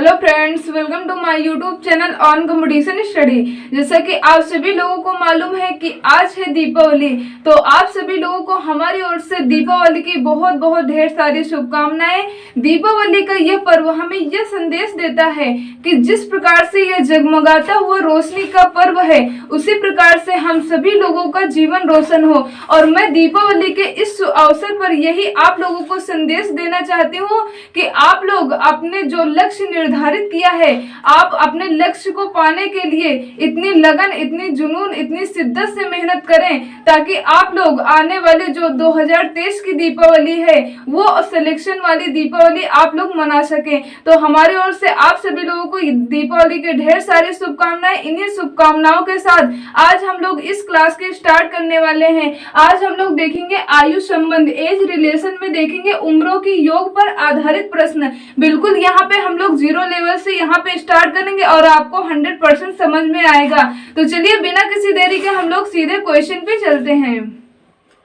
Hello friends, welcome to my YouTube channel on competition study. जैसा कि आप सभी लोगों को मालूम है कि आज है दीपावली, तो आप सभी लोगों को हमारी ओर से दीपावली की बहुत बहुत ढेर सारी शुभकामनाएं। दीपावली का यह पर्व हमें यह संदेश देता है कि जिस प्रकार से यह जगमगाता हुआ रोशनी का पर्व है, उसी प्रकार से हम सभी लोगों का जीवन रोशन हो। और मैं दीपावली के इस अवसर पर यही आप लोगों को संदेश देना चाहती हूँ कि आप लोग अपने जो लक्ष्य निर्धारित किया है, आप अपने लक्ष्य को पाने के लिए इतनी लगन, इतनी जुनून, इतनी शिद्दत से मेहनत करें ताकि आप लोग आने वाले जो 2023 की दीपावली है वो सिलेक्शन वाली दीपावली आप लोग मना सकें। तो हमारी ओर से आप सभी लोगों को दीपावली के ढेर सारी शुभकामनाएं। इन्हीं शुभकामनाओं के साथ आज हम लोग इस क्लास के स्टार्ट करने वाले हैं। आज हम लोग देखेंगे आयु संबंध, एज रिलेशन में देखेंगे उम्रों की योग पर आधारित प्रश्न। बिल्कुल यहाँ पे हम लोग जीरो लेवल से यहाँ पे स्टार्ट करेंगे और आपको 100% समझ में आएगा। तो चलिए बिना किसी देरी के हम लोग सीधे क्वेश्चन पे चलते हैं।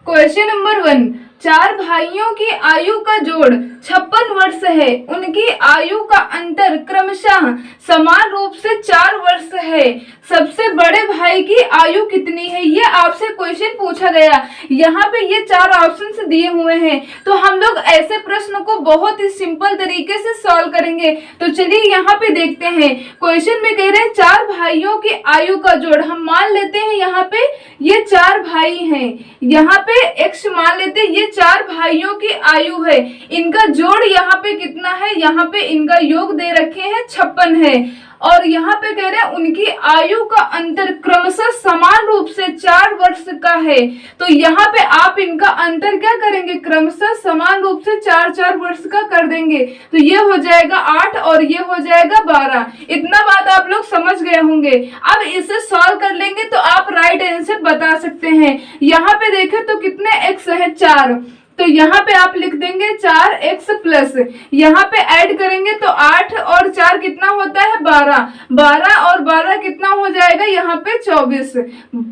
क्वेश्चन नंबर 1, 4 भाइयों की आयु का जोड़ 56 वर्ष है। उनकी आयु का अंतर क्रमशः समान रूप से 4 वर्ष है। सबसे बड़े भाई की आयु कितनी है? ये आपसे क्वेश्चन पूछा गया। यहाँ पे ये 4 ऑप्शंस दिए हुए हैं, तो हम लोग ऐसे प्रश्न को बहुत ही सिंपल तरीके से सॉल्व करेंगे। तो चलिए यहाँ पे देखते हैं। क्वेश्चन में कह रहे हैं 4 भाइयों की आयु का जोड़। हम मान लेते हैं यहाँ पे ये 4 भाई हैं, यहाँ पे x मान लेते हैं, ये 4 भाइयों की आयु है। इनका जोड़ यहाँ पे कितना है? यहाँ पे इनका योग दे रखे हैं 56 है। और यहाँ पे कह रहे हैं उनकी आयु का अंतर क्रमशः समान रूप से 4 वर्ष का है। तो यहाँ पे आप इनका अंतर क्या करेंगे? क्रमशः समान रूप से 4-4 वर्ष का कर देंगे। तो ये हो जाएगा 8 और ये हो जाएगा 12। इतना बात आप लोग समझ गए होंगे। अब इसे सॉल्व कर लेंगे तो आप राइट आंसर बता सकते हैं। यहाँ पे देखें तो कितने x है? 4। तो यहाँ पे आप लिख देंगे 4x प्लस, यहाँ पे ऐड करेंगे तो 8 और 4 कितना होता है? 12। 12 और 12 कितना हो जाएगा? यहाँ पे 24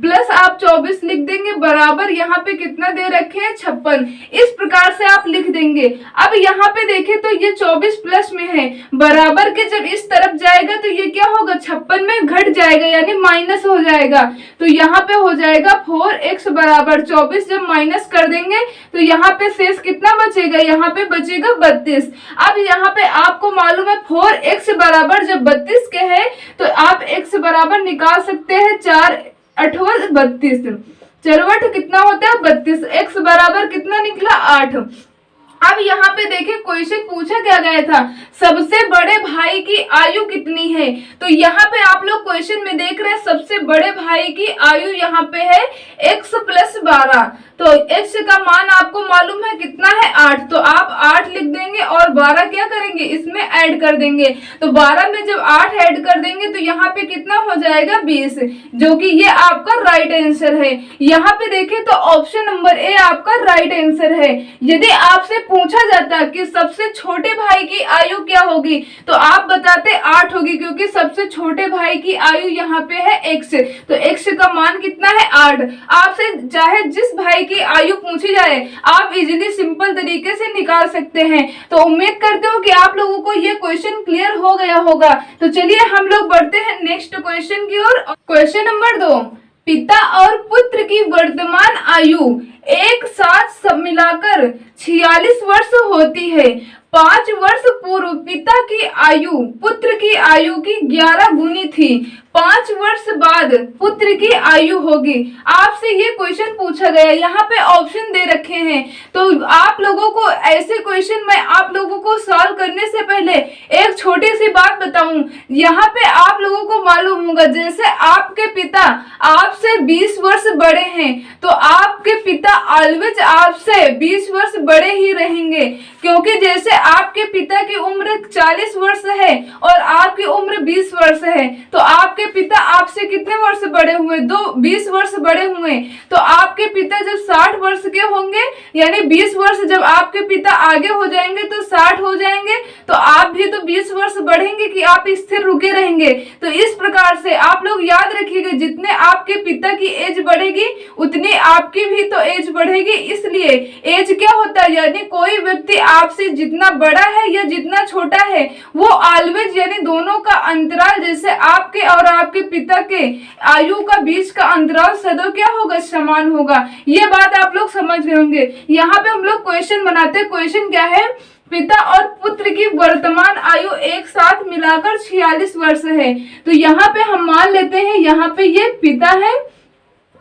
प्लस आप 24 लिख देंगे बराबर यहाँ पे कितना दे रखे हैं? 56। इस प्रकार से आप लिख देंगे। अब यहाँ पे देखें तो ये 24 प्लस में है, बराबर के जब इस तरफ जाएगा तो ये क्या होगा? 56 में घट जाएगा यानी माइनस हो जाएगा। तो यहाँ पे हो जाएगा 4x बराबर 24। जब माइनस कर देंगे तो यहाँ पे शेष कितना बचेगा? यहाँ पे बचेगा 32। अब यहाँ पे आपको मालूम है 4x बराबर जब 32 के है तो आप x बराबर निकाल सकते हैं 4 8 32। 4 कितना होता है? 32। x बराबर कितना निकला? 8। अब यहाँ पे देखें क्वेश्चन पूछा क्या गया था? सबसे बड़े भाई की आयु कितनी है? तो यहाँ पे आप लोग क्वेश्चन में देख रहे हैं सबसे बड़े भाई की आयु यहाँ पे है x प्लस 12। तो x का मान आपको मालूम है कितना है? 8। तो आप 8 लिख देंगे और 12 क्या करेंगे? इसमें ऐड कर देंगे। तो 12 में जब 8 ऐड कर देंगे तो यहाँ पे कितना हो जाएगा? 20, जो कि ये आपका राइट आंसर है। यहाँ पे देखें तो ऑप्शन नंबर ए आपका राइट आंसर है। यदि आपसे पूछा जाता कि सबसे छोटे भाई की आयु क्या होगी तो आप बताते 8 होगी, क्योंकि सबसे छोटे भाई की आयु यहाँ पे है x। तो x का मान कितना है? 8। आपसे चाहे जिस भाई की आयु पूछी जाए आप इजीली सिंपल तरीके से निकाल सकते हैं। तो उम्मीद करते हो कि आप लोगों को ये क्वेश्चन क्लियर हो गया होगा। तो चलिए हम लोग बढ़ते हैं नेक्स्ट क्वेश्चन की ओर। क्वेश्चन नंबर 2, पिता और पुत्र की वर्तमान आयु एक साथ मिलाकर 46 वर्ष होती है। 5 वर्ष पूर्व पिता की आयु पुत्र की आयु की 11 गुनी थी। 5 वर्ष बाद पुत्र की आयु होगी। आपसे ये क्वेश्चन पूछा गया, यहाँ पे ऑप्शन दे रखे हैं। तो आप लोगों को ऐसे क्वेश्चन में आप लोगों को सॉल्व करने से पहले एक छोटी सी बात बताऊं। यहाँ पे आप लोगों को मालूम होगा जैसे आपके पिता आपसे 20 वर्ष बड़े हैं तो आपके पिता ऑलवेज आपसे 20 वर्ष बड़े ही रहेंगे, क्योंकि जैसे आपके पिता की उम्र 40 वर्ष है और आपकी उम्र 20 वर्ष है तो आपके पिता आपसे कितने वर्ष बड़े हुए? 20 वर्ष बड़े हुए। तो आपके पिता जब 60 वर्ष के होंगे यानी 20 वर्ष जब आपके पिता आगे हो जाएंगे तो 60 हो जाएंगे, तो आप भी तो 20 वर्ष वर्ष बढ़ेंगे कि आप स्थिर रुके रहेंगे। तो इस प्रकार से आप लोग याद रखिएगा, जितने आपके पिता की एज बढ़ेगी उतनी आपकी भी तो एज बढ़ेगी। इसलिए एज क्या होता है, यानी कोई व्यक्ति आपसे जितना बड़ा है या जितना छोटा है वो ऑलवेज, यानी दोनों का अंतराल, जैसे आपके और आपके पिता के आयु का बीच का अंतराल सदैव क्या होगा, समान होगा। ये बात आप लोग समझ रहे होंगे। यहाँ पे हम लोग क्वेश्चन बनाते हैं। क्वेश्चन क्या है, पिता और पुत्र की वर्तमान आयु एक साथ मिलाकर 46 वर्ष है। तो यहाँ पे हम मान लेते हैं, यहाँ पे ये पिता है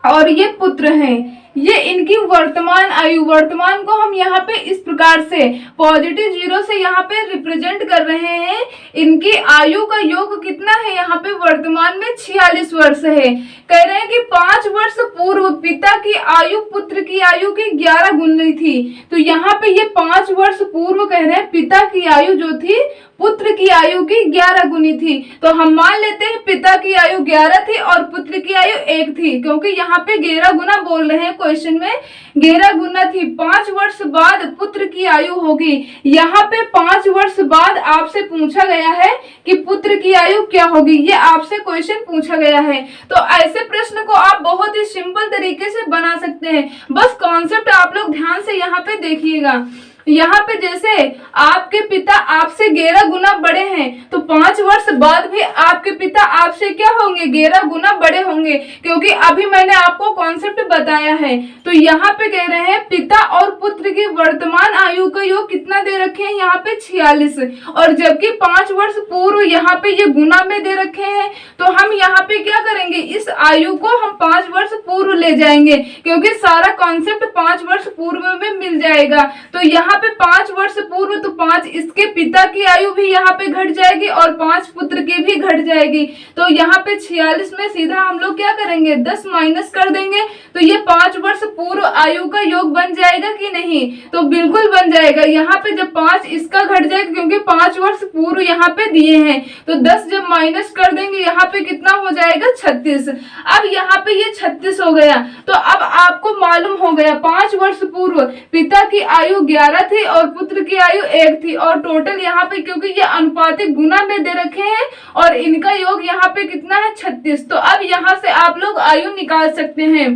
और ये पुत्र है, ये इनकी वर्तमान आयु, वर्तमान को हम यहाँ पे इस प्रकार से पॉजिटिव 0 से यहाँ पे रिप्रेजेंट कर रहे हैं। इनकी आयु का योग कितना है, यहाँ पे वर्तमान में 46 वर्ष है। कह रहे हैं कि 5 वर्ष पूर्व पिता की आयु पुत्र की आयु की 11 गुनी थी। तो यहाँ पे ये 5 वर्ष पूर्व कह रहे हैं पिता की आयु जो थी पुत्र की आयु की 11 गुनी थी। तो हम मान लेते हैं पिता की आयु 11 थी और पुत्र की आयु 1 थी, क्योंकि यहाँ पे 11 गुना बोल रहे हैं क्वेश्चन में, 11 गुना थी। 5 वर्ष बाद पुत्र की आयु होगी। यहाँ पे 5 वर्ष बाद आपसे पूछा गया है कि पुत्र की आयु क्या होगी, ये आपसे क्वेश्चन पूछा गया है। तो ऐसे प्रश्न को आप बहुत ही सिंपल तरीके से बना सकते हैं। बस कॉन्सेप्ट आप लोग ध्यान से यहाँ पे देखिएगा। यहाँ पे जैसे आपके पिता आपसे 11 गुना बड़े हैं, तो 5 वर्ष बाद भी आपके पिता आपसे क्या होंगे, 11 गुना बड़े होंगे, क्योंकि अभी मैंने आपको कॉन्सेप्ट बताया है। तो यहाँ पे कह रहे हैं पिता और पुत्र की वर्तमान आयु का योग कितना दे रखे हैं, यहाँ पे 46, और जबकि 5 वर्ष पूर्व यहाँ पे ये गुना में दे रखे हैं। तो हम यहाँ पे क्या करेंगे, इस आयु को हम 5 वर्ष पूर्व ले जाएंगे, क्योंकि सारा कॉन्सेप्ट 5 वर्ष पूर्व में मिल जाएगा। तो यहाँ पे 5 वर्ष पूर्व, तो 5 इसके पिता की आयु भी यहाँ पे घट जाएगी और 5 पुत्र की भी घट जाएगी। तो यहाँ पे 46 में सीधा हम लोग क्या करेंगे, 10 माइनस कर देंगे। तो ये 5 वर्ष पूर्व आयु का योग बन जाएगा कि नहीं, तो बिल्कुल बन जाएगा। यहाँ पे जब 5 इसका घट जाएगा, क्योंकि 5 वर्ष पूर्व यहाँ पे दिए हैं, तो 10 जब माइनस कर देंगे यहाँ पे कितना हो जाएगा, 36। अब यहाँ पे ये 36 हो गया। तो अब आपको मालूम हो गया 5 वर्ष पूर्व पिता की आयु 11 थी और पुत्र की आयु 1 थी, और टोटल यहाँ पे क्योंकि ये अनुपातिक गुना में दे रखे हैं और इनका योग यहाँ पे कितना है, 36। तो अब यहाँ से आप लोग आयु निकाल सकते हैं।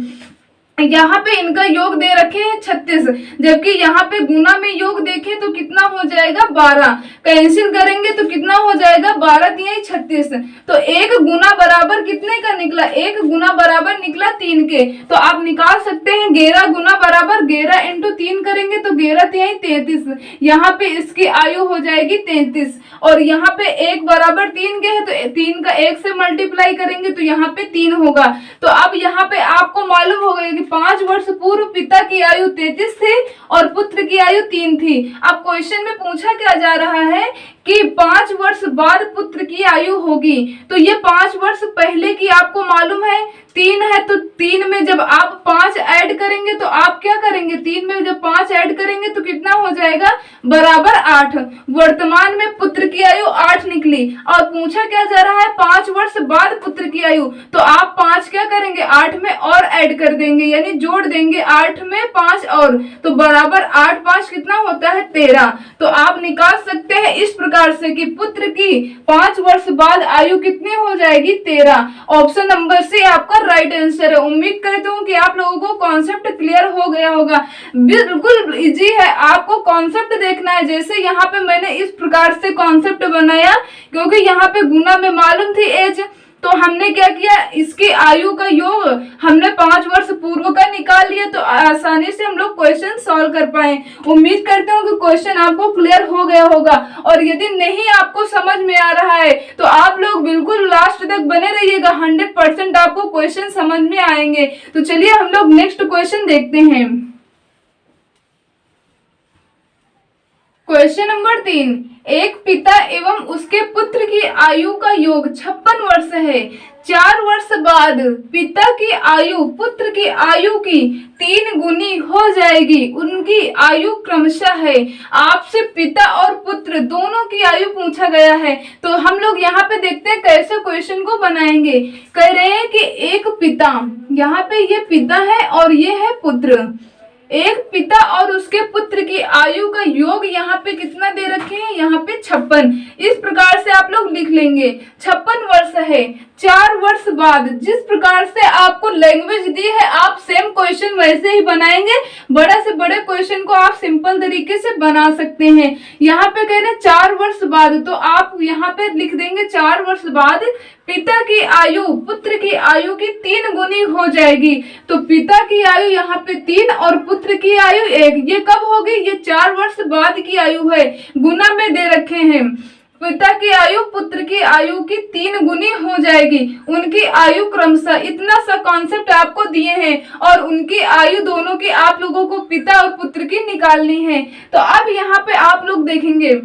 यहाँ पे इनका योग दे रखे हैं 36, जबकि यहाँ पे गुना में योग देखें तो कितना हो जाएगा, 12। कैंसिल करेंगे तो कितना हो जाएगा, 12 तिहाई 36। तो 1 गुना बराबर कितने का निकला, 1 गुना बराबर निकला 3 के। तो आप निकाल सकते हैं 11 गुना बराबर 11 इंटू 3 करेंगे तो 11 तिहाई 33। यहाँ पे इसकी आयु हो जाएगी 33, और यहाँ पे 1 बराबर 3 के है, तो 3 का 1 से मल्टीप्लाई करेंगे तो यहाँ पे 3 होगा। तो अब यहाँ पे आपको मालूम हो गया कि 5 वर्ष पूर्व पिता की आयु 33 थी और पुत्र की आयु 3 थी। अब क्वेश्चन में पूछा क्या जा रहा है कि 5 वर्ष बाद पुत्र की आयु होगी। तो ये 5 वर्ष पहले की आपको मालूम है 3 है, तो 3 में जब आप 5 ऐड करेंगे तो आप क्या करेंगे, 3 में जब 5 ऐड करेंगे तो कितना हो जाएगा, बराबर 8। वर्तमान में पुत्र की आयु 8 निकली, और पूछा क्या जा रहा है 5 वर्ष बाद पुत्र की आयु। तो आप 5 क्या करेंगे, 8 में और ऐड कर देंगे, यानी जोड़ देंगे 8 में 5 और, तो बराबर 8 5 कितना होता है, 13। तो आप निकाल सकते हैं इस प्रकार से कि पुत्र की 5 वर्ष बाद आयु कितनी हो जाएगी, 13। ऑप्शन नंबर सी आपका राइट आंसर है। उम्मीद करती हूँ कि आप लोगों को कॉन्सेप्ट क्लियर हो गया होगा। बिल्कुल इजी है, आपको कॉन्सेप्ट देखना है। जैसे यहाँ पे मैंने इस प्रकार से कॉन्सेप्ट बनाया, क्योंकि यहाँ पे गुना में मालूम थी एज, तो हमने क्या किया, इसकी आयु का योग हमने 5 वर्ष पूर्व का निकाल लिया, तो आसानी से हम लोग क्वेश्चन सॉल्व कर पाए। उम्मीद करते हूँ कि क्वेश्चन आपको क्लियर हो गया होगा, और यदि नहीं आपको समझ में आ रहा है तो आप लोग बिल्कुल लास्ट तक बने रहिएगा, 100% आपको क्वेश्चन समझ में आएंगे। तो चलिए हम लोग नेक्स्ट क्वेश्चन देखते हैं। क्वेश्चन नंबर 3, एक पिता एवं उसके पुत्र की आयु का योग 56 वर्ष है। 4 वर्ष बाद पिता की आयु पुत्र की आयु की 3 गुनी हो जाएगी। उनकी आयु क्रमशः है। आपसे पिता और पुत्र दोनों की आयु पूछा गया है। तो हम लोग यहाँ पे देखते हैं कैसे क्वेश्चन को बनाएंगे। कह रहे हैं कि एक पिता, यहाँ पे ये पिता है और ये है पुत्र। एक पिता और उसके पुत्र की आयु का योग यहाँ पे कितना दे रखे हैं, यहाँ पे 56। इस प्रकार से आप लोग लिख लेंगे 56 वर्ष है। 4 वर्ष बाद जिस प्रकार से आपको लैंग्वेज दी है आप सेम क्वेश्चन वैसे ही बनाएंगे। बड़े से बड़े क्वेश्चन को आप सिंपल तरीके से बना सकते हैं। यहाँ पे कह रहे 4 वर्ष बाद, तो आप यहाँ पे लिख देंगे 4 वर्ष बाद पिता की आयु पुत्र की आयु की 3 गुनी हो जाएगी। तो पिता की आयु यहाँ पे 3 और पुत्र की आयु 1। ये कब होगी, ये 4 वर्ष बाद की आयु है, गुना में दे रखे हैं। पिता की आयु पुत्र की आयु की 3 गुनी हो जाएगी। उनकी आयु क्रमशः, इतना सा कॉन्सेप्ट आपको दिए हैं और उनकी आयु दोनों की आप लोगों को पिता और पुत्र की निकालनी है। तो अब यहाँ पे आप लोग देखेंगे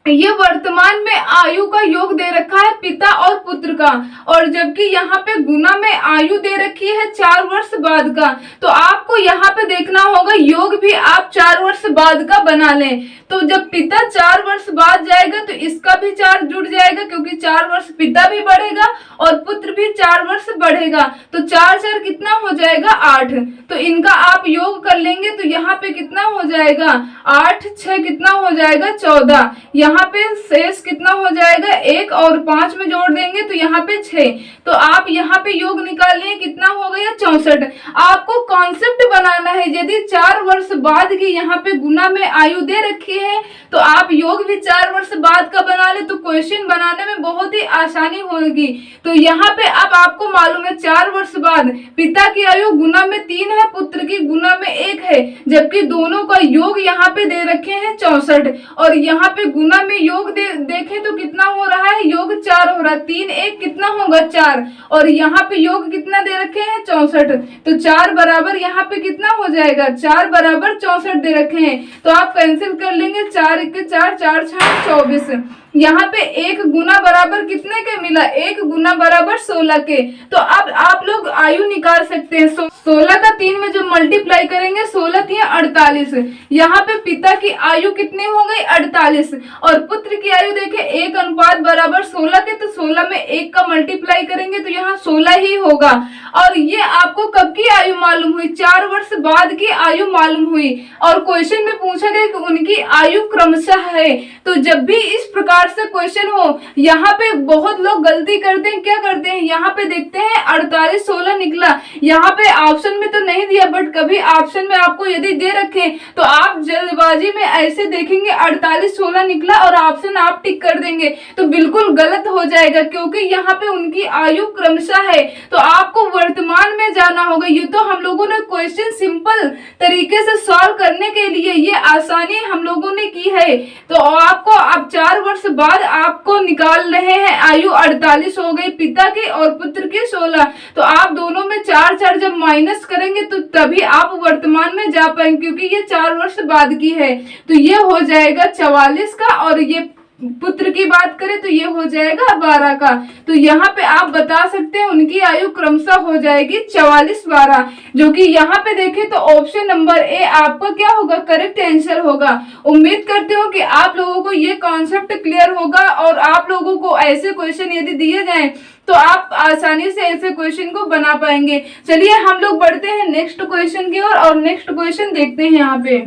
ये वर्तमान में आयु का योग दे रखा है पिता और पुत्र का, और जबकि यहाँ पे गुना में आयु दे रखी है 4 वर्ष बाद का। तो आपको यहाँ पे देखना होगा योग भी आप 4 वर्ष बाद का बना लें। तो जब पिता 4 वर्ष बाद जाएगा तो इसका भी 4 जुड़ जाएगा, क्योंकि 4 वर्ष पिता भी बढ़ेगा और पुत्र भी 4 वर्ष बढ़ेगा। तो 4 4 कितना हो जाएगा 8। तो इनका आप योग कर लेंगे तो यहाँ पे कितना हो जाएगा 8 6 कितना हो जाएगा 14। यहाँ पे शेष कितना हो जाएगा 1 और 5 में जोड़ देंगे तो यहाँ पे 6। तो आप यहाँ पे योग निकालिए कितना हो गया 64। आपको कॉन्सेप्ट बनाना है। यदि 4 वर्ष बाद की यहाँ पे गुना में आयु दे रखी है तो आप योग भी 4 वर्ष बाद का बना ले, तो क्वेश्चन बनाने में बहुत ही आसानी होगी। तो यहाँ पे अब आपको मालूम है 4 वर्ष बाद पिता की आयु गुना में 3 है, पुत्र की गुना में 1 है, जबकि दोनों का योग यहाँ पे दे रखे हैं 64। और यहाँ पे गुना में योग देखें तो कितना हो रहा है, योग 4 हो रहा है। 3 1 कितना होगा 4, और यहाँ पे योग कितना दे रखे हैं 64। तो 4 बराबर यहाँ पे कितना हो जाएगा 4 बराबर 64 दे रखे हैं। तो आप कैंसिल कर लेंगे, 4 1 4 4 6 24। यहाँ पे 1 गुना बराबर कितने के मिला, 1 गुना बराबर 16 के। तो अब आप लोग आयु निकाल सकते हैं। 16 का 3 में जो मल्टीप्लाई करेंगे 16 3 48। यहाँ पे पिता की आयु कितनी हो गई 48, और पुत्र की आयु देखे 1 अनुपात बराबर 16 के। तो 16 में 1 का मल्टीप्लाई करेंगे तो यहाँ 16 ही होगा। और ये आपको कब की आयु मालूम हुई, 4 वर्ष बाद की आयु मालूम हुई। और क्वेश्चन में पूछा गया कि उनकी आयु क्रमशः है। तो जब भी इस प्रकार से क्वेश्चन हो, यहाँ पे बहुत लोग गलती करते हैं। क्या करते हैं, यहाँ पे देखते हैं 48 16 निकला, यहाँ पे ऑप्शन में तो नहीं दिया, बट कभी ऑप्शन में आपको यदि दे रखे तो आप जल्दबाजी में ऐसे देखेंगे 48 16 निकला और ऑप्शन आप टिक कर देंगे, तो बिल्कुल गलत हो जाएगा, क्योंकि यहाँ पे उनकी आयु क्रमशः है। तो आपको वर्तमान में जाना होगा। ये तो हम लोगों ने क्वेश्चन सिंपल तरीके से सॉल्व करने के लिए ये आसानी हम लोगों ने की है। तो आपको अब 4 वर्ष बाद आपको निकाल रहे हैं आयु 48 हो गई पिता की और पुत्र की 16। तो आप दोनों में 4 4 जब माइनस करेंगे तो तभी आप वर्तमान में जा पाएंगे, क्योंकि ये 4 वर्ष बाद की है। तो ये हो जाएगा 44 का, और ये पुत्र की बात करें तो ये हो जाएगा 12 का। तो यहाँ पे आप बता सकते हैं उनकी आयु क्रमशः हो जाएगी 44 12, जो कि यहाँ पे देखें तो ऑप्शन नंबर ए आपका क्या होगा, करेक्ट आंसर होगा। उम्मीद करते हो कि आप लोगों को ये कॉन्सेप्ट क्लियर होगा, और आप लोगों को ऐसे क्वेश्चन यदि दिए जाएं तो आप आसानी से ऐसे क्वेश्चन को बना पाएंगे। चलिए हम लोग बढ़ते हैं नेक्स्ट क्वेश्चन की ओर, और नेक्स्ट क्वेश्चन देखते हैं यहाँ पे।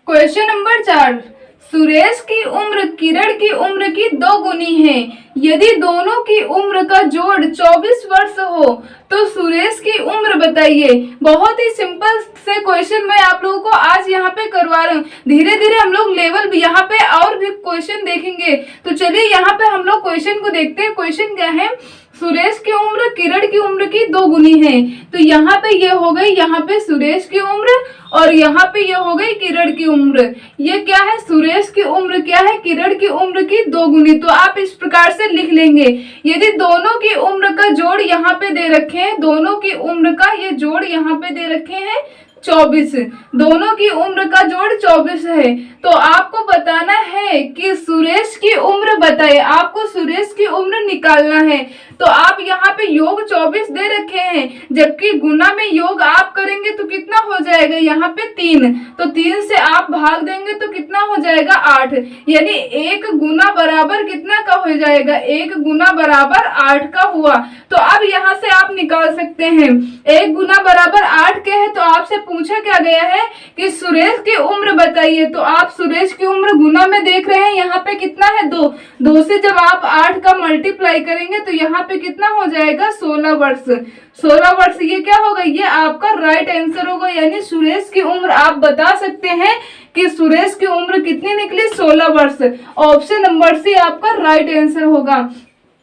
क्वेश्चन नंबर 4, सुरेश की उम्र किरण की उम्र की 2 गुनी है। यदि दोनों की उम्र का जोड़ 24 वर्ष हो तो सुरेश की उम्र बताइए। बहुत ही सिंपल से क्वेश्चन मैं आप लोगों को आज यहाँ पे करवा रहा हूँ। धीरे धीरे हम लोग लेवल भी यहाँ पे और भी क्वेश्चन देखेंगे। तो चलिए यहाँ पे हम लोग क्वेश्चन को देखते हैं। क्वेश्चन क्या है, सुरेश की उम्र किरण की उम्र की 2 गुनी है। तो यहाँ पे ये हो गई, यहाँ पे सुरेश की उम्र, और यहाँ पे ये हो गई किरण की उम्र। ये क्या है, सुरेश की उम्र क्या है, किरण की उम्र की 2 गुनी। तो आप इस प्रकार से लिख लेंगे। यदि दोनों की उम्र का जोड़ यहाँ पे दे रखे हैं, दोनों की उम्र का ये जोड़ यहाँ पे दे रखे हैं 24, दोनों की उम्र का जोड़ 24 है। तो आपको बताना है कि सुरेश की उम्र बताइए, आपको सुरेश की उम्र निकालना है। तो आप यहाँ पे योग 24 दे रखे हैं, जबकि गुना में योग आप करेंगे तो कितना हो जाएगा यहाँ पे 3, तो 3 से आप भाग देंगे तो कितना हो जाएगा 8, यानी 1 गुना बराबर कितना का हो जाएगा, 1 गुना बराबर 8 का हुआ। तो अब यहाँ से आप निकाल सकते हैं 1 गुना बराबर 8 के है, तो आपसे पूछा क्या गया है कि सुरेश की उम्र बताइए। तो आप सुरेश की उम्र गुना में देख रहे हैं, यहाँ पे कितना है 2 से जब आप 8 का मल्टीप्लाई करेंगे तो यहाँ पे कितना हो जाएगा 16 वर्ष। 16 वर्ष ये क्या होगा, ये आपका राइट आंसर होगा, यानी सुरेश की उम्र आप बता सकते हैं कि सुरेश की उम्र कितनी निकली 16 वर्ष। ऑप्शन नंबर सी आपका राइट आंसर होगा।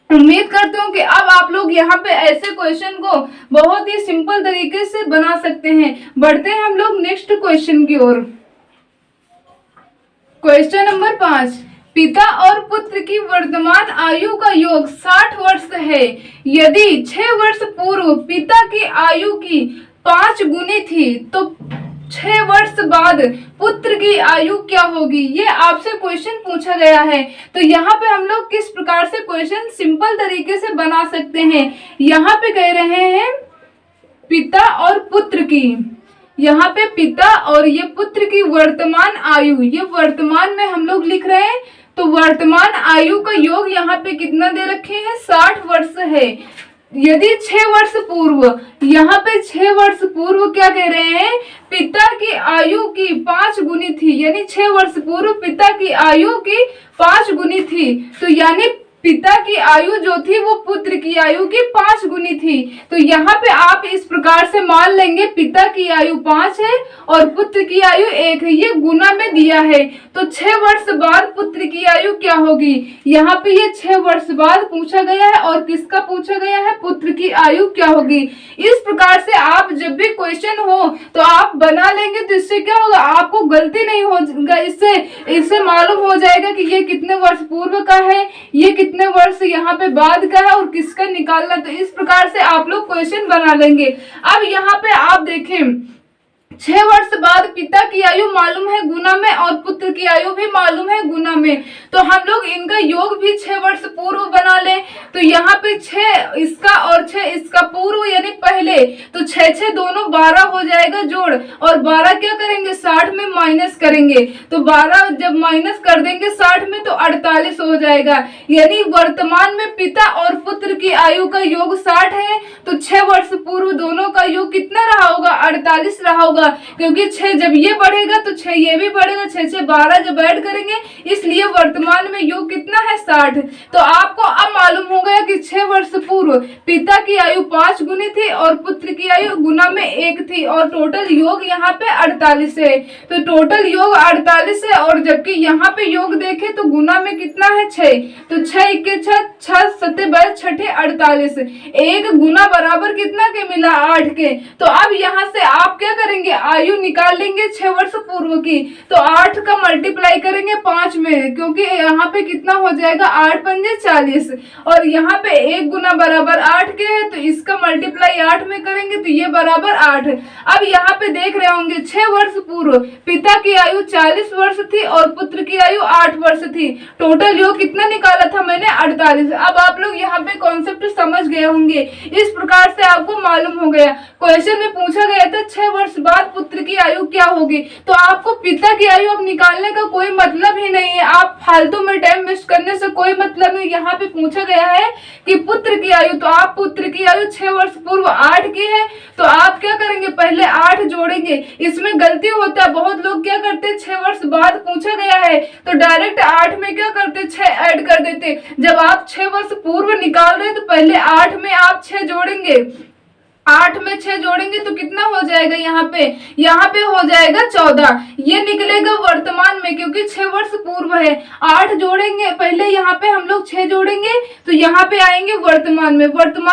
उम्मीद करती हूँ कि अब आप लोग यहाँ पे ऐसे क्वेश्चन को बहुत ही सिंपल तरीके से बना सकते हैं। बढ़ते हैं हम लोग नेक्स्ट क्वेश्चन की ओर। क्वेश्चन नंबर 5, पिता और पुत्र की वर्तमान आयु का योग 60 वर्ष है। यदि 6 वर्ष पूर्व पिता की आयु की 5 गुनी थी तो 6 वर्ष बाद पुत्र की आयु क्या होगी, ये आपसे क्वेश्चन पूछा गया है। तो यहाँ पे हम लोग किस प्रकार से क्वेश्चन सिंपल तरीके से बना सकते हैं। यहाँ पे कह रहे हैं पिता और पुत्र की, यहाँ पे पिता और ये पुत्र की वर्तमान आयु, ये वर्तमान में हम लोग लिख रहे हैं, तो वर्तमान आयु का योग यहाँ पे कितना दे रखे हैं 60 वर्ष है। यदि 6 वर्ष पूर्व, यहाँ पे 6 वर्ष पूर्व क्या कह रहे हैं, पिता की आयु की 5 गुनी थी, यानी 6 वर्ष पूर्व पिता की आयु की 5 गुनी थी, तो यानी पिता की आयु जो थी वो पुत्र की आयु की 5 गुनी थी। तो यहाँ पे आप इस प्रकार से मान लेंगे पिता की आयु 5 है और पुत्र की आयु 1 है, ये गुना में दिया है। तो 6 वर्ष बाद पुत्र की आयु क्या होगी, यहाँ पे ये 6 वर्ष बाद पूछा गया है और किसका पूछा गया है, पुत्र की आयु क्या होगी। इस प्रकार से आप जब भी क्वेश्चन हो तो आप बना लेंगे, तो इससे क्या होगा, आपको गलती नहीं होगा, इससे मालूम हो जाएगा कि ये कितने वर्ष पूर्व का है, ये कितने वर्ष यहाँ पे बाद का है और किसका निकालना। तो इस प्रकार से आप लोग क्वेश्चन बना लेंगे। अब यहाँ पे आप देखें 6 वर्ष बाद पिता की आयु मालूम है गुना में और पुत्र की आयु भी मालूम है गुना में, तो हम लोग इनका योग भी 6 वर्ष पूर्व बना लें। तो यहाँ पे 6 इसका और 6 इसका पूर्व यानी पहले, तो 6 दोनों 12 हो जाएगा जोड़, और 12 क्या करेंगे 60 में माइनस करेंगे, तो 12 जब माइनस कर देंगे 60 में तो 48 हो जाएगा। यानी वर्तमान में पिता और पुत्र की आयु का योग 60 है, तो 6 वर्ष पूर्व दोनों का योग कितना रहा होगा, 48 रहा होगा, क्योंकि 6 जब ये बढ़ेगा तो 6 ये भी बढ़ेगा, 6 12 जब ऐड करेंगे, इसलिए वर्तमान में योग कितना है 60। तो आपको अब मालूम हो गया कि 6 वर्ष पूर्व पिता की आयु 5 गुनी थी और पुत्र की आयु गुना में 1 थी, और टोटल योग यहाँ पे 48 है। तो टोटल योग 48 है, और जबकि यहाँ पे योग देखे तो गुना में कितना है 6, तो 6 के 6 7 6 48, 1 गुना बराबर कितना के मिला 8 के। तो अब यहाँ से आप क्या करेंगे, आयु निकाल लेंगे 6 वर्ष पूर्व की, तो 8 का मल्टीप्लाई करेंगे 5 में, क्योंकि यहाँ पे कितना हो जाएगा 8 पंजे 40, और यहाँ पे 1 गुना बराबर 8 के है, तो इसका मल्टीप्लाई 8 में करेंगे तो ये बराबर 8। अब यहाँ पे देख रहे होंगे 6 वर्ष पूर्व पिता की आयु 40 वर्ष थी और पुत्र की आयु 8 वर्ष थी, टोटल योग कितना निकाला था मैंने 48। अब आप लोग यहाँ पे कॉन्सेप्ट समझ गए होंगे, इस प्रकार से आपको मालूम हो गया। क्वेश्चन में पूछा गया था 6 वर्ष बाद पुत्र की आयु क्या होगी, तो आपको पिता की आयु अब निकालने का कोई मतलब ही नहीं है, आप फालतू में टाइम वेस्ट करने से कोई मतलब नहीं। यहाँ पे पूछा गया है कि पुत्र की आयु, तो आप पुत्र की आयु 6 वर्ष पूर्व 8 की है, तो आप क्या करेंगे पहले 8 जोड़ेंगे। इसमें गलती होता है, बहुत लोग क्या करते 6 वर्ष बाद पूछा गया है तो डायरेक्ट 8 में क्या करते 6 ऐड कर देते। जब आप 6 वर्ष पूर्व निकाल रहे तो पहले 8 में आप 6 जोड़ेंगे, 8 में 6 जोड़ेंगे तो कितना हो जाएगा, यहाँ पे हो जाएगा 14, ये निकलेगा वर्तमान में, क्योंकि 6 वर्ष पूर्व है। 8 जोड़ेंगे पहले, यहाँ पे हम लोग 6 जोड़ेंगे तो यहाँ पे आएंगे वर्तमान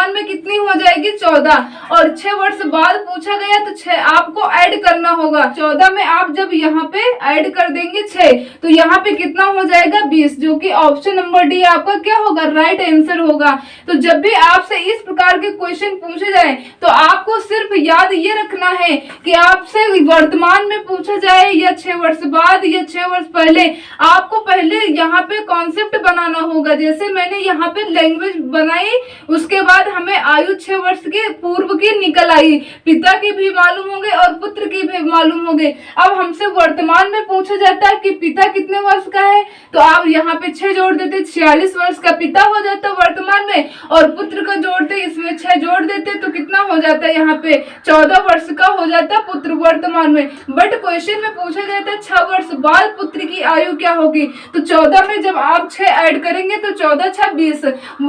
में कितनी हो जाएगी 14, और 6 वर्ष बाद पूछा गया तो 6 आपको ऐड करना होगा। 14 में आप जब यहाँ पे ऐड कर देंगे 6 तो यहाँ पे कितना हो जाएगा 20, जो कि ऑप्शन नंबर डी आपका क्या होगा, राइट आंसर होगा। तो जब भी आपसे इस प्रकार के क्वेश्चन पूछे जाए तो आपको सिर्फ याद ये रखना है कि आपसे वर्तमान में पूछा जाए या 6 वर्ष बाद या 6 वर्ष पहले, आपको पहले यहाँ पे कॉन्सेप्ट बनाना होगा। जैसे मैंने यहाँ पे लैंग्वेज बनाई, उसके बाद हमें आयु 6 वर्ष के पूर्व की निकल आई, पिता की भी मालूम हो गई और पुत्र की भी मालूम हो गई। अब हमसे वर्तमान में पूछा जाता है कि पिता कितने वर्ष का है, तो आप यहाँ पे 6 जोड़ देते, 46 वर्ष का पिता हो जाता वर्तमान में, और पुत्र का जोड़ते इसमें 6 जोड़ देते तो कितना हो जाता है, यहाँ पे 14 वर्ष का हो जाता पुत्र वर्तमान में। बट क्वेश्चन में पूछा जाता है 6 वर्ष बाद पुत्र की आयु क्या होगी, तो 14 में जब आप 6 ऐड करेंगे तो 14 6 20,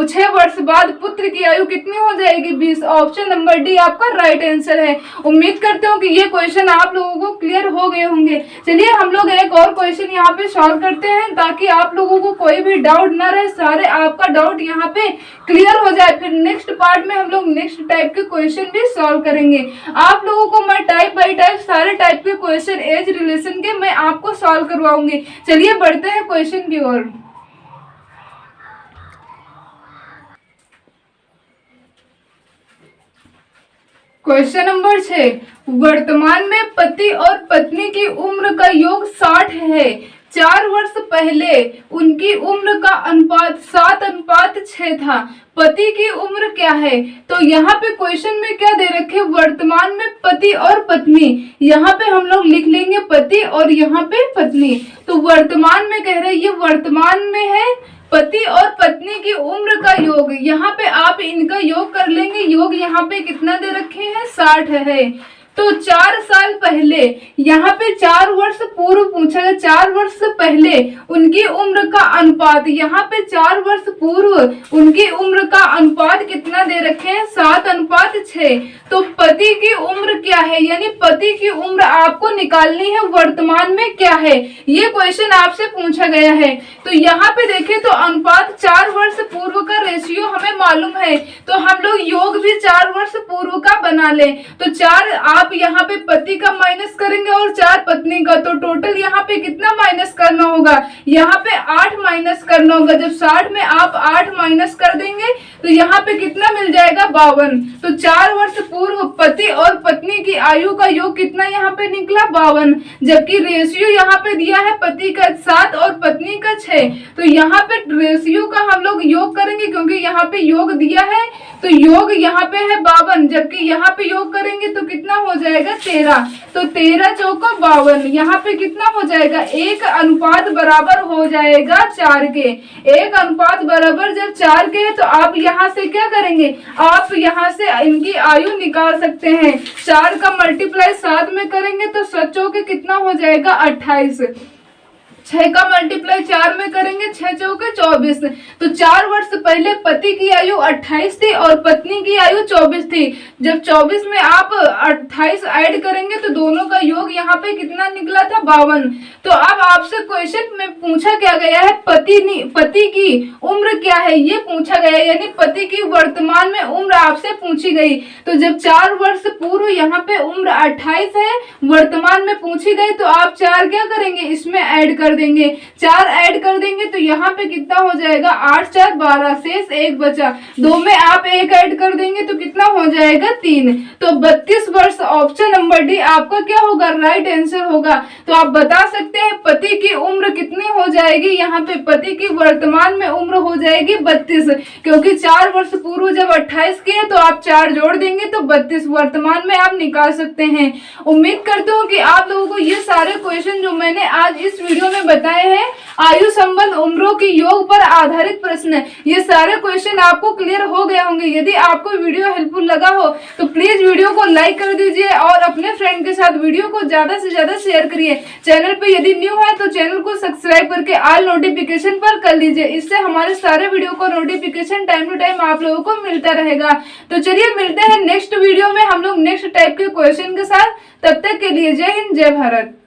6 वर्ष बाद पुत्र की आयु कितनी हो जाएगी, 20। ऑप्शन नंबर डी आपका राइट आंसर है। उम्मीद करते हो कि ये क्वेश्चन आप लोगों को क्लियर हो गए होंगे। चलिए हम लोग एक और क्वेश्चन यहाँ पे सॉल्व करते हैं, ताकि आप लोगों को कोई भी डाउट ना रहे, सारे आपका डाउट यहाँ पे क्लियर हो जाए। फिर नेक्स्ट पार्ट में हम लोग नेक्स्ट टाइप के क्वेश्चन भी सॉल्व करेंगे। आप लोगों को मैं टाइप बाय टाइप सारे टाइप के क्वेश्चन एज रिलेशन के मैं आपको सॉल्व करवाऊंगी। चलिए बढ़ते हैं क्वेश्चन की ओर। क्वेश्चन नंबर 6, वर्तमान में पति और पत्नी की उम्र का योग 60 है। 4 वर्ष पहले उनकी उम्र का अनुपात 7:6 था। पति की उम्र क्या है, तो यहाँ पे क्वेश्चन में क्या दे रखे, वर्तमान में पति और पत्नी। यहाँ पे हम लोग लिख लेंगे पति और यहाँ पे पत्नी। तो वर्तमान में कह रहे, ये वर्तमान में है, पति और पत्नी की उम्र का योग, यहाँ पे आप इनका योग कर लेंगे। योग यहाँ पे कितना दे रखे हैं, 60 है। तो 4 साल पहले, यहाँ पे 4 वर्ष पूर्व पूछा गया, 4 वर्ष पहले उनकी उम्र का अनुपात, यहाँ पे 4 वर्ष पूर्व उनकी उम्र का अनुपात कितना दे रखे हैं, 7:6। तो पति की उम्र क्या है, यानी पति की उम्र आपको निकालनी है, वर्तमान में क्या है, ये क्वेश्चन आपसे पूछा गया है। तो यहाँ पे देखें तो अनुपात 4 वर्ष पूर्व का रेशियो हमें मालूम है, तो हम लोग योग भी 4 वर्ष पूर्व का बना ले। तो 4 आप यहाँ पे पति का माइनस करेंगे और 4 पत्नी का, तो टोटल यहाँ पे कितना माइनस करना होगा, यहाँ पे 8 माइनस करना होगा। जब 60 में आप 8 माइनस कर देंगे तो यहाँ पे कितना मिल जाएगा, 52। तो 4 वर्ष पूर्व पति और पत्नी की आयु का योग कितना यहाँ पे निकला, 52। जबकि रेशियो यहाँ पे दिया है पति का 7 और पत्नी का 6, तो यहाँ पे रेशियो का हम लोग योग करेंगे, क्योंकि यहाँ पे योग दिया है, तो योग यहाँ पे है 52, जबकि यहाँ पे योग करेंगे तो कितना हो जाएगा, 13। तो 13 चौका 52, यहाँ पे कितना हो जाएगा, 1 अनुपात बराबर हो जाएगा 4 के। 1 अनुपात बराबर जब 4 के है, तो आप यहाँ से क्या करेंगे, आप यहाँ से इनकी आयु निकाल सकते हैं। 4 का मल्टीप्लाई 7 में करेंगे तो 7 चौके कितना हो जाएगा, 28। 6 का मल्टीप्लाई 4 में करेंगे, 6 चौके 24। तो 4 वर्ष पहले पति की आयु 28 थी और पत्नी की आयु 24 थी। जब 24 में आप 28 ऐड करेंगे तो दोनों का योग यहाँ पे कितना निकला था, 52। तो अब आपसे क्वेश्चन में पूछा क्या गया है, पति की उम्र क्या है ये पूछा गया है, यानी पति की वर्तमान में उम्र आपसे पूछी गई। तो जब 4 वर्ष पूर्व यहाँ पे उम्र 28 है, वर्तमान में पूछी गई, तो आप 4 क्या करेंगे, इसमें ऐड कर देंगे। 4 ऐड कर देंगे तो यहाँ पे कितना हो जाएगा, 8 4 12, शेष 1 बचा। 2 में आप 1 ऐड कर देंगे तो कितना हो जाएगा, 3। तो 32 वर्ष ऑप्शन नंबर डी आपका क्या होगा, राइट आंसर होगा। तो आप बता सकते हैं पति की उम्र कितनी हो जाएगी, यहाँ पे पति की वर्तमान में उम्र हो जाएगी 32, क्योंकि 4 वर्ष पूर्व जब 28 के है तो आप 4 जोड़ देंगे तो 32 वर्तमान में आप निकाल सकते हैं। उम्मीद करते हो कि आप लोगों को ये सारे क्वेश्चन जो मैंने आज इस वीडियो में बताए हैं, आयु संबंध उम्रों की योग पर आधारित प्रश्न, ये सारे क्वेश्चन आपको क्लियर हो गए होंगे। यदि आपको वीडियो हेल्पफुल लगा हो तो प्लीज वीडियो को लाइक कर दीजिए और अपने फ्रेंड के साथ वीडियो को ज्यादा से ज्यादा शेयर करिए। चैनल पे यदि न्यू है तो चैनल को सब्सक्राइब करके ऑल नोटिफिकेशन पर कर लीजिए, इससे हमारे सारे वीडियो को नोटिफिकेशन टाइम टू टाइम आप लोगों को मिलता रहेगा। तो चलिए मिलते हैं नेक्स्ट वीडियो में हम लोग नेक्स्ट टाइप के क्वेश्चन के साथ। तब तक के लिए जय हिंद, जय भारत।